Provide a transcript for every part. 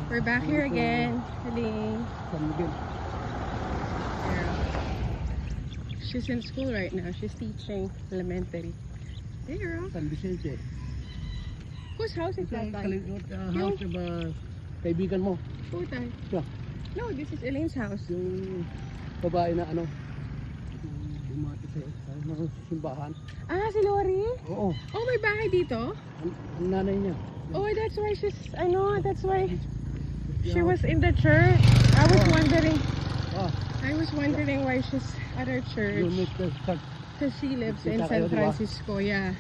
We're back here again. Helene. She's in school right now. She's teaching elementary. There. San Vicente. Whose house is that? House ba kaibigan mo? Who tayo? Siya. No, this is Elaine's house. Yung babae na ano. Bumati sa simbahan. Ah, si Lori? Oo. Oh, may bahay dito? Ang nanay niya. Oh, that's why she's, I know, that's why she was in the church. I was wondering. Ah, I was wondering why she's at her church. you make the start. Because she lives in Kita San kayo, diba? Francisco, yeah.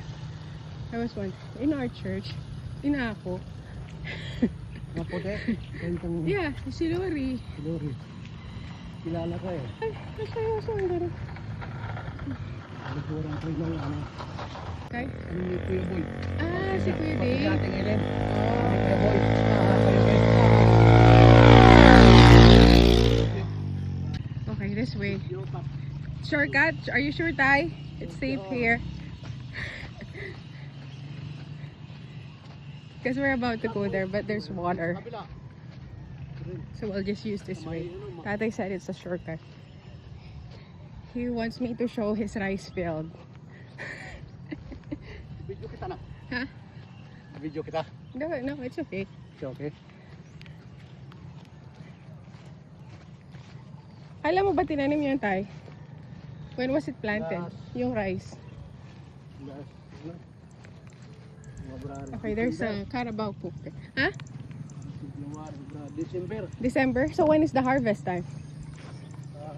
I was wondering, in our church, ako. Maputi. Kentang Yeah, si Lori. Lori. Kilala ka eh. Ay, nasa iyo, so wondering. Nagurang ko lang ano. Okay. Ano ni Kuya Boy? Ah, si Kuya Dave. Dating Ellen. Kuya Boy. Okay, this way. Shortcut? Are you sure, Tay? It's safe here. Because we're about to go there, but there's water. So we'll just use this way. Tatay said it's a shortcut. He wants me to show his rice field. Video kita na. Ha? Video kita. No, it's okay. Okay. Alam mo ba tinanim yun, Tay? When was it planted? Yung rice. Okay, there's a Carabao poop there. Huh? December. December? So when is the harvest time?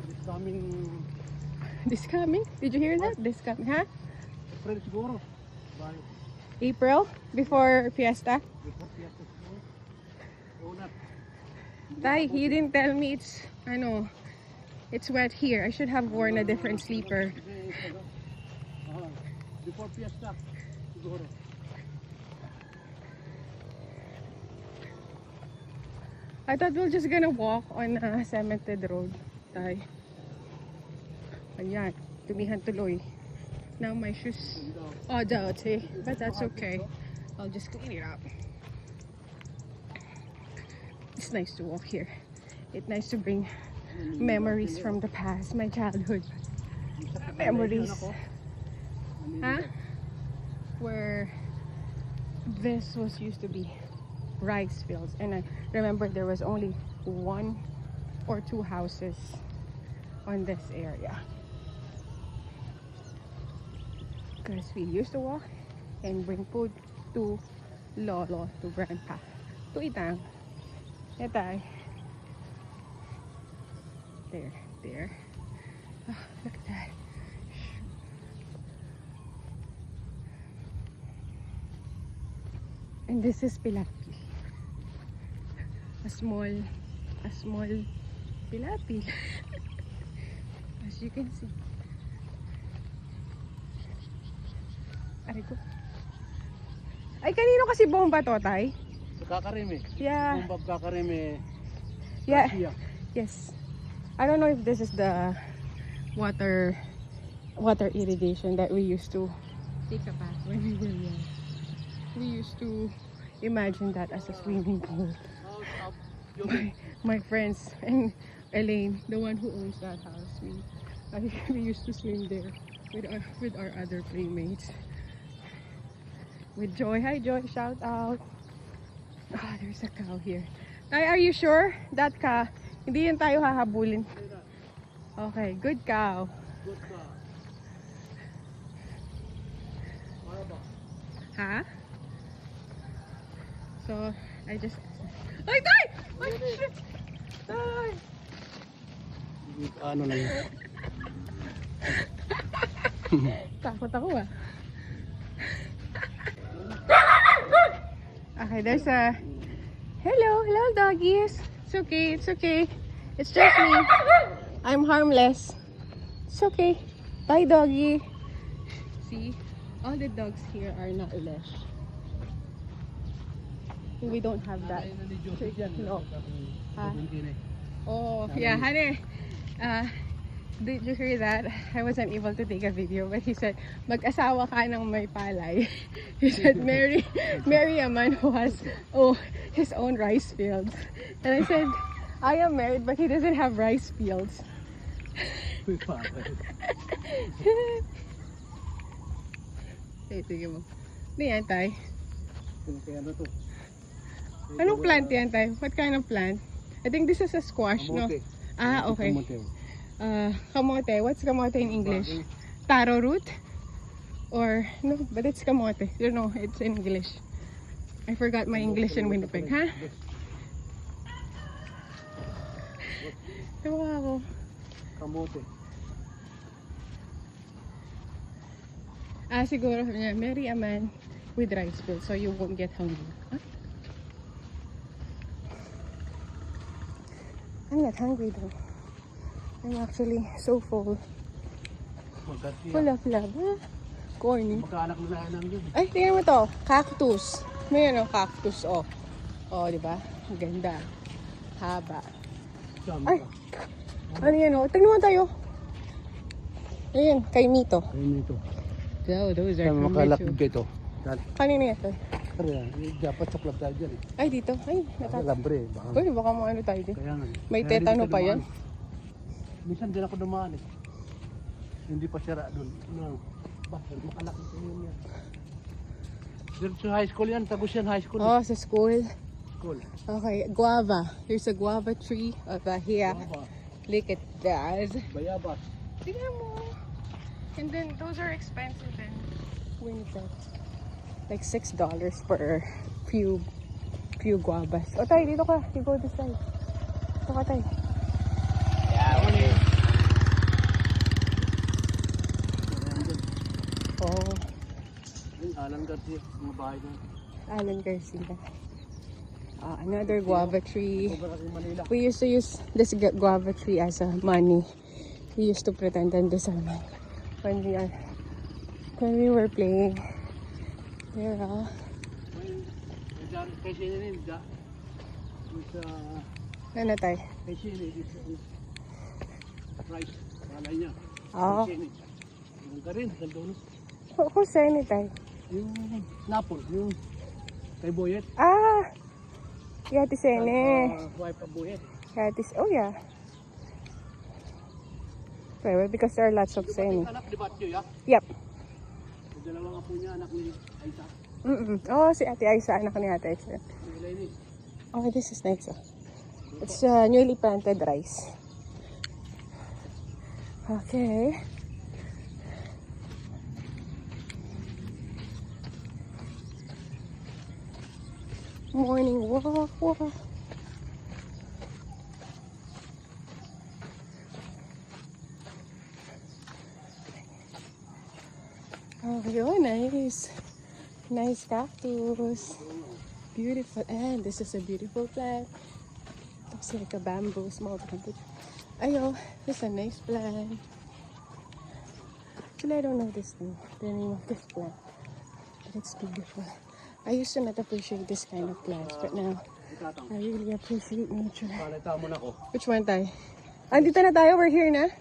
This coming This coming? Did you hear that? This coming, huh? April siguro. April? Before Fiesta? Before Fiesta siguro. O not. Tay, he didn't tell me it's, it's wet here. I should have worn a different sleeper. Before Fiesta siguro. I thought we were just gonna walk on a cemented road, Tay. Ayan, tumihan tuloy. Now my shoes are dirty, but that's okay. I'll just clean it up. It's nice to walk here. It's nice to bring memories from the past, my childhood memories. Huh? Where this was used to be rice fields, and I remember there was only 1 or 2 houses on this area. Because we used to walk and bring food to Lolo, to Grandpa, to Itang. Etay. There. Oh, look at that. And this is Pilapil. A small Pilapil. As you can see. Aray ko. Ay, kanino kasi bomba to, Tay? Kakareme. Yeah. Bumbab kakareme. Yeah. Yes. I don't know if this is the water irrigation that we used to take a bath when we were young. We used to imagine that as a swimming pool. My friends and Elaine, the one who owns that house, we used to swim there with our other playmates. With Joy. Hi Joy, shout out. Ah, there's a cow here. Tay, are you sure that ka? Hindi yan tayo hahabulin. Okay, good cow. Good ka. Ha? So, I just... Ay, Tay! Ay, shit! Tay! Ano na yun? Takot ako ah. Okay, there's a... Hello doggies. It's okay. It's just me. I'm harmless. It's okay. Bye, doggy. See, all the dogs here are not leash. We don't have that. No. Oh, yeah, honey. Did you hear that? I wasn't able to take a video, but he said, mag-asawa ka ng may palay. He said, marry a man who has his own rice fields. And I said, I am married, but he doesn't have rice fields. Uy, pare. Sige mo. Ano yan, Tay? Kaya ano to? Anong plant yan, Tay? What kind of plant? I think this is a squash, no? Kamote. Ah, okay. Kamote. Kamote. What's kamote in English? Taro root? Or, no, but it's kamote. You know, it's in English. I forgot my English in Winnipeg, ha? Tawa ako. Kamote. Siguro, marry a man with rice fields so you won't get hungry. Huh? I'm not hungry though. I'm actually so full. Full of love. Huh? Corny. Magkaanak na lang yun. Ay, tingnan mo to. Cactus. May ano, cactus. Oh. Oh, di ba? Ang ganda. Haba. Ay! Ano yan oh? Tingnan mo tayo. Ayan, kay Mito. Ayun ito. So, those are Kaya from makalak Mito. dito. Kanina ito. Kaya, dapat sa club tayo dyan eh. Ay, dito. Ay, Alambre eh. Baka. Uy, baka mo ano tayo din. Kaya nga. May Kaya tetano hindi pa ka yan. dumaan. Minsan din ako dumaan eh. Hindi pa sira doon. Ano? Bakit makalaki sa yun yan. Diretso high school yan. Tagus yan high school. Oh, sa school. School. Okay, guava. There's a guava tree over here. Baba. Look at that. Bayabas. Tingnan mo. And then, those are expensive in Winnipeg. Like $6 per few guavas. O tayo, dito ka. You go this side. Dito ka tayo. Oh, Alan Garcia. Mga bahay doon. Alan Garcia. Another guava tree. Sobrang kasi Manila. We used to use this guava tree as a money. We used to pretend and do some when we were playing. There Kay Sinin yun. ano tayo? Kay Sinin. Rice. Kalay niya. Oh, Yung ka rin. Kaldono. who's saying it tayo? Yung Napol. Yung kay Boyet. Yati Sene. Wife of Boyet. Oh yeah. Well, because there are lots of Sene. Anak ni Batyo ya? Yep. Yung dalawang apo niya. Anak ni Aisa. Oh, si Ate Aisa, anak ni Ate Aisa. Yung Elaine. Oh, this is nice. It's newly planted rice. Okay. Morning walk. Oh, yun, nice. Nice cactus. Beautiful. And this is a beautiful plant. Looks like a bamboo, small bamboo. Ayo, this is a nice plant. Actually, I don't know the name of this plant. But it's beautiful. I used to not appreciate this kind of plants, but now I really appreciate nature. Palita mo na ko. Which one tayo? Andito na tayo, we're here na.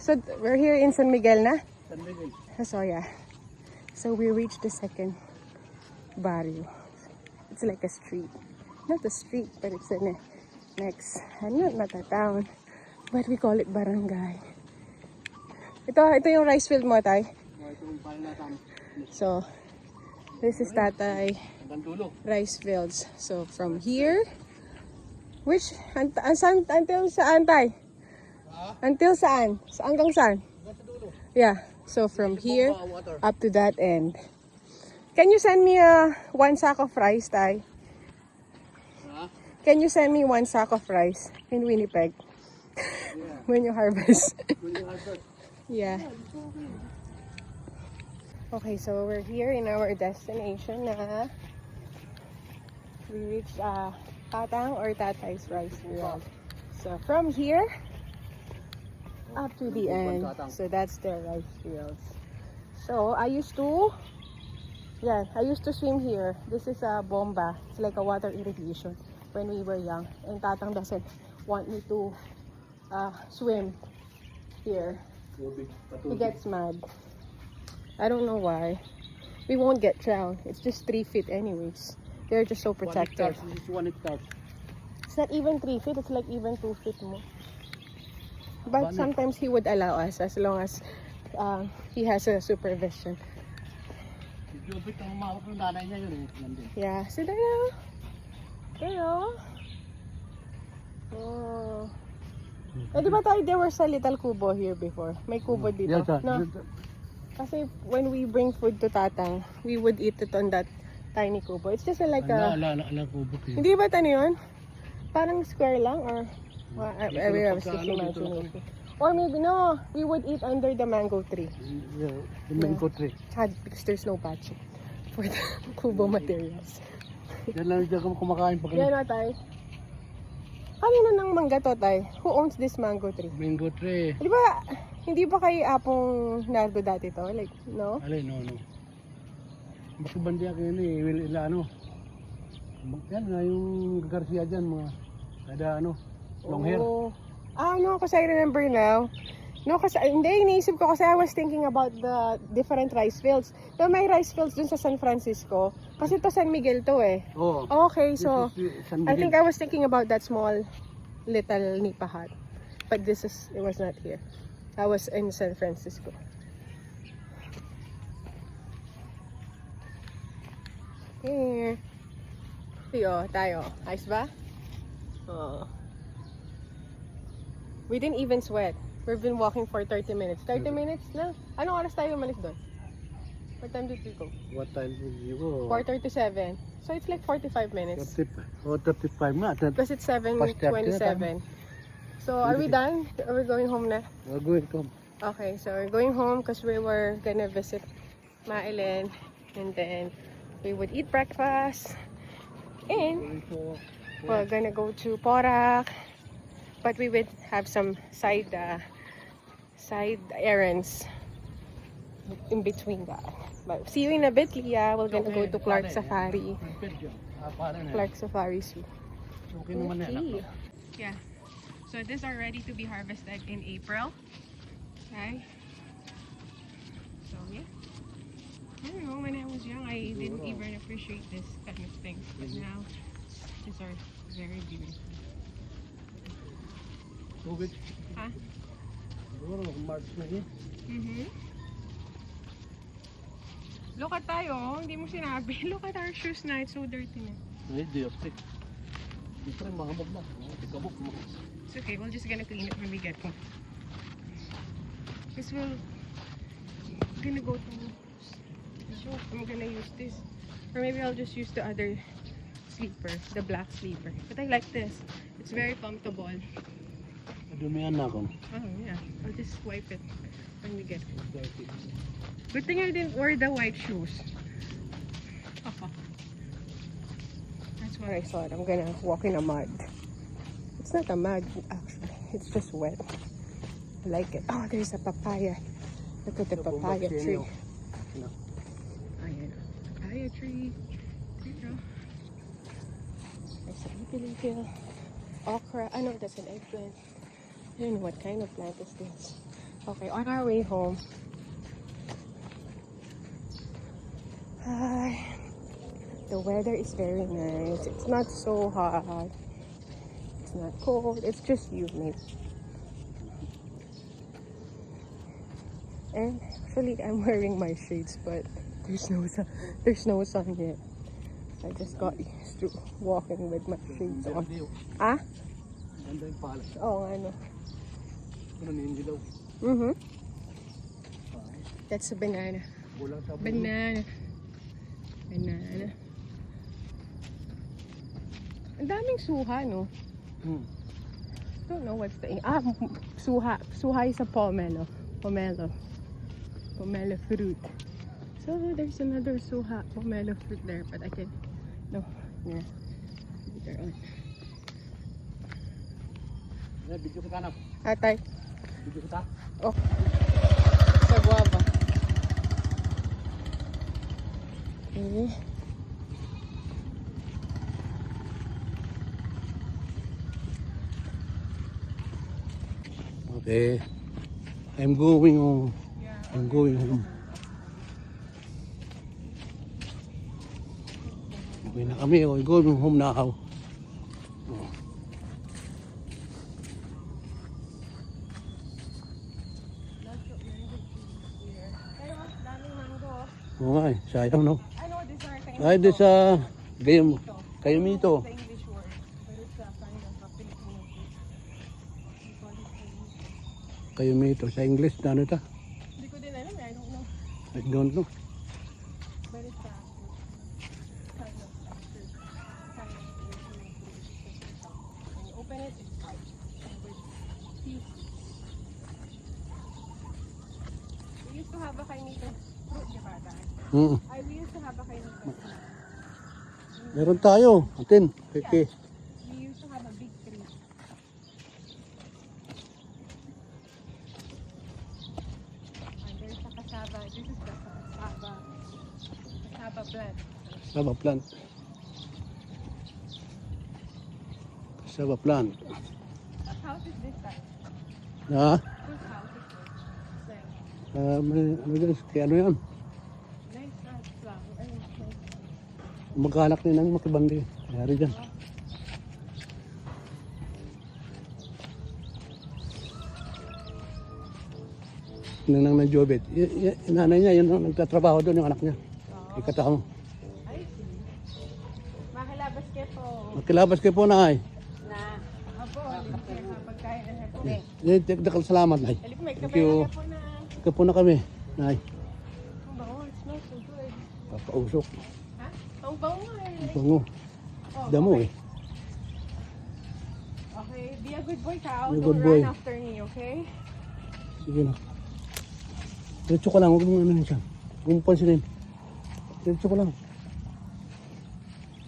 So we're here in San Miguel na. San Miguel. So yeah. So we reached the second barrio. It's like a street. Not a street, but it's the next, not a town, but we call it barangay. Ito yung rice field mo, tay. Ito yung palita mo. So, this is tatay Hanggang dulo. rice fields. So from here, until saan tay? Until saan? Hanggang saan? Hanggang sa dulo. Yeah. So from here Water. up to that end. Can you send me 1 sack of rice, tay? Ha? Can you send me 1 sack of rice in Winnipeg Yeah. when you harvest? When you harvest. Yeah. Okay, so we're here in our destination na. We reached Tatang or Tatay's rice field. So from here up to the end. So that's their rice fields. So I used to swim here. This is a bomba. It's like a water irrigation when we were young. And Tatang doesn't want me to swim here. Tubig, He patubig. gets mad. I don't know why. We won't get drowned. It's just 3 feet anyways. They're just so protective. This is 1 hectare. It's not even 3 feet. It's like even 2 feet more. But Bunny. sometimes he would allow us as long as he has a supervision. Tubig ang umawak ng nanay niya yun. Nandun. Yeah. So there you go. There you go. Oh. Eh, di ba tayo, there was a little kubo here before? May kubo dito. Yes, sir. No? Kasi when we bring food to Tatang, we would eat it on that tiny kubo. It's just like a... Ala, kubot yun. Hindi ba ito yun? Parang square lang or... Well, Dito I na was pagka, just dito na imagining. Or maybe no, we would eat under the mango tree. Yeah, the mango tree. Because there's no budget for the kubo materials. Yan lang dyan kumakain pag Yan na tayo. Kanino ng mangga to tayo? Who owns this mango tree? mango tree. Di ba, hindi ba kay Apong Nardo dati to? Like, no? Alay, no. Basta bandiya kayo ni, ila ano. Yan na yung Garcia dyan, mga kada ano, long hair. Oh. No, kasi I remember now. No, kasi hindi, iniisip ko kasi I was thinking about the different rice fields. Pero may rice fields dun sa San Francisco. Kasi to San Miguel to eh. Oo. Okay, This so is San I Miguel. think I was thinking about that small little nipa hut. But it was not here. I was in San Francisco. Here. Tayo. Ayos ba? Oh. We didn't even sweat. We've been walking for 30 minutes. 30 minutes na? Anong oras tayo umalis doon? What time did we go? What time did you go? 4:37. So it's like 45 minutes. 35 na. Because it's Past 30 na 7:27. So are we done? Are we going home na? We're going to. Okay, so we're going home because we were gonna visit Mailen. And then we would eat breakfast. And we're gonna go to Porac. But we would have some side errands in between that. But see you in a bit, Leah. We're gonna go to Clark Safari. Clark Safari Zoo. Okay naman yan. Yeah. So these are ready to be harvested in April. Okay. So yeah. I don't know, when I was young, I didn't even appreciate this kind of things. But now, these are very beautiful. Tubig. Ha? Siguro, March na yun. Look at tayo, hindi mo sinabi. Look at our shoes na, it's so dirty na. Ay, dioptric. Dito rin, mga na. Tigabok. It's okay, we're just gonna clean it when we get home. Because we're gonna go to the shop. I'm gonna use this. Or maybe I'll just use the other sleeper, the black sleeper. But I like this. It's very comfortable. Dumihan na ako. Oh yeah, I'll just wipe it when we get home. Good thing I didn't wear the white shoes. That's what I thought. I'm gonna walk in a mud. It's not a mud actually. It's just wet. I like it. Oh, there's a papaya. Look at the papaya tree. Ayan. Papaya tree. There you go. There's a little okra. I know that's an eggplant. I don't know what kind of plant is this. Okay, on our way home. The weather is very nice. It's not so hot. It's not cold. It's just humid. And actually, I'm wearing my shades, but there's no sun. There's no sun yet. I just got used to walking with my shades on. Ah? Ganda yung pala. Oh, I know. Ano na yung dilaw? That's a banana. Kulang sa Banana. Banana. Ang daming suha, no? Don't know what's the... suha. Suha is a pomelo. Pomelo fruit. So there's another suha pomelo fruit there, but I can... No. Yeah. Later on. Video kita na. Atay. Video kita. Oh. Sa guava. Okay. Okay. I'm going home. Yeah. I'm going home. Okay na kami. I'm going home now. Lots of mango trees here. Pero daming mango. Oo nga eh. Sayang, no? Ano, these are kayo Ay, di sa... Kayo mito. The English word. But it's a kind of a Filipino food. We call it kayo. Kayo mito. Sa English, ano ito? Hindi ko din alam. I don't know. I don't know. But it's a kind of fruit. Kind of Filipino fruit. When you open it, it's white. With teeth. We used to have a kainito fruit, di ba? We used to have a kainito. Meron tayo. Atin. Okay. We used to have a big tree. And there's a cassava. This is the cassava plant. Cassava plant. Cassava plant. What house is this time? Ha? Whose house is this? Like, Ano dyan? Kaya ano yan? nice flower. Ay, nice. Magkahalak din ng makibandi. Mayari dyan. Nanang ng Jobet. Nanay niya, yun ang nagtatrabaho doon, yung anak niya. Ikatahong. I see. Makilabas kayo po. Makilabas kayo po, Nay. Na. Apo, libre sa pagkain na po. Dakal salamat, Nay. Alip, may Thank kabay you. na po na. Ika po na kami, Nay. Ang bango, it smells so good. Papausok. Ha? Ang bango eh. Bango. Oh, Damo okay. eh. Okay, be a good boy, Kao. Be a Don't good boy. run after me, okay? Sige na. Diretso ka lang, huwag mong ano siya. Huwag mong pansinin. Diretso ka lang.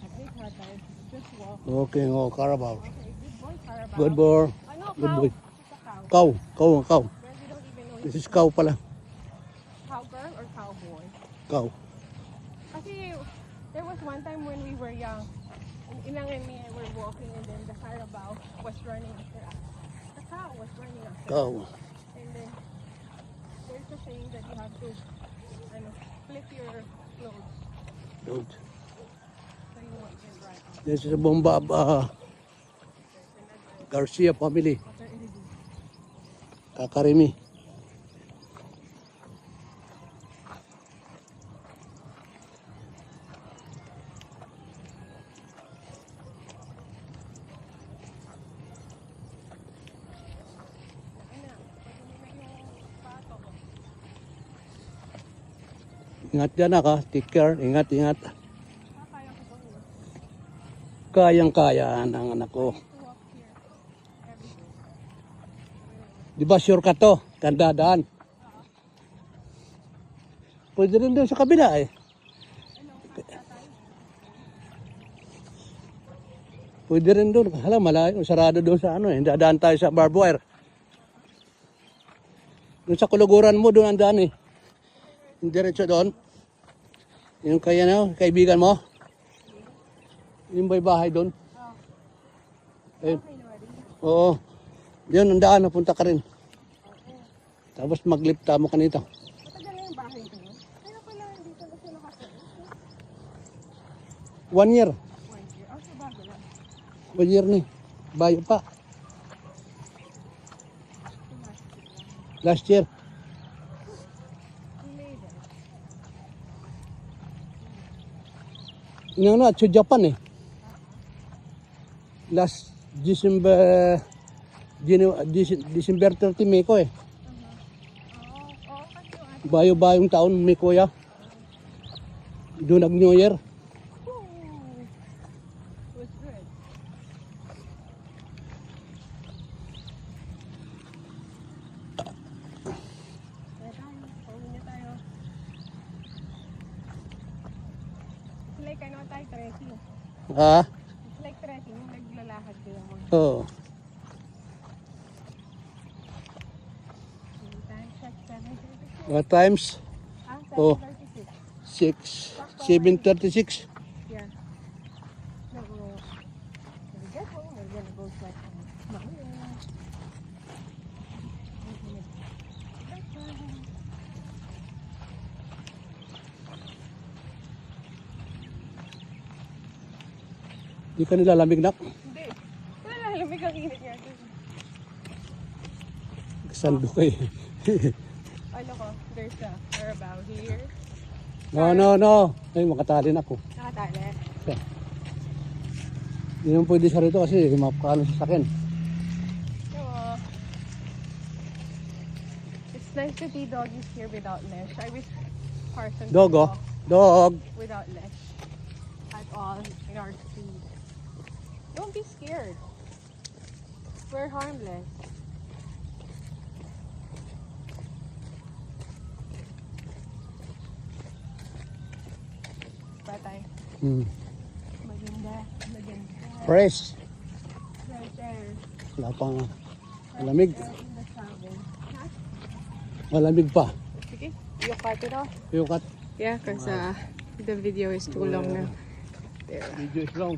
Okay, tatay. Just walk. Okay, oh, Carabao. Okay, good boy, Carabao. Good boy. Ano, Good cow? boy. It's a cow. Cow. Cow. Well, we don't even know This if is cow pala. cowgirl or cowboy. Cow. Kasi there was one time when we were young, Inang and me were walking and then the Carabao was running after us. The cow was running after us. Cow. And then there's a saying that you have to flip your clothes Don't. so you won't get right. This is a Bomba Garcia family. After it is Kakarimi. Ingat dyan ka. Take care. Ingat, ingat. kaya ko ba yun? Kayang-kaya ng anak ko. To walk here every day. Di ba shortcut to? Tandadaan. Pwede rin doon sa kabila eh. Pwede rin doon. Hala, malayo. Sarado doon sa ano eh. Dadaan tayo sa barbed wire. Doon sa kuluguran mo, doon ang daan eh. Diretso doon. Yung kaya na, kaibigan mo. Yung may bahay doon. Eh, Okay, Lori. oo. Yun, ang daan. Napunta ka rin. Tapos maglipta mo ka nito. Matagal na yung bahay ko. Kaya pala dito na siya nakasunod. 1 year. 1 year. Oh, so bago lang. 1 year ni. Bayo pa. Last year. We made it. Yung na, to Japan eh. Last December, December 30 May ko eh. Oo, kasi yung ating Bayo-bayong taon may kuya. Doon nag New Year. was good. Kaya tayo, pauwi na tayo. It's like ano tayo, trekking. Ha? It's like trekking, naglalakad kayo mo. Oo. Time check, 7:36. What times? Ah, Oh. 7:36. 7:36. Yeah. No, very good. We're gonna go check. Di ka nilalamig na. Hindi. Wala, lamig ang init niya. Sando ka eh. Ano ko, there's a carabao here. No. Ay, makatali na ako. Nakatali. Okay. Hindi naman pwede siya rito kasi mapakalo sa akin. Oh. It's nice to see doggies here without leash. I wish Carson could Dog, oh. walk Dog. without leash at all in our street. Don't be scared. We're harmless. Patay. Hmm. Maganda. Fresh. Right there. Wala pang malamig. There in the cabin. Malamig pa. Sige, you cut it off. Yung kat Yeah, because the video is too long now. There. video is long.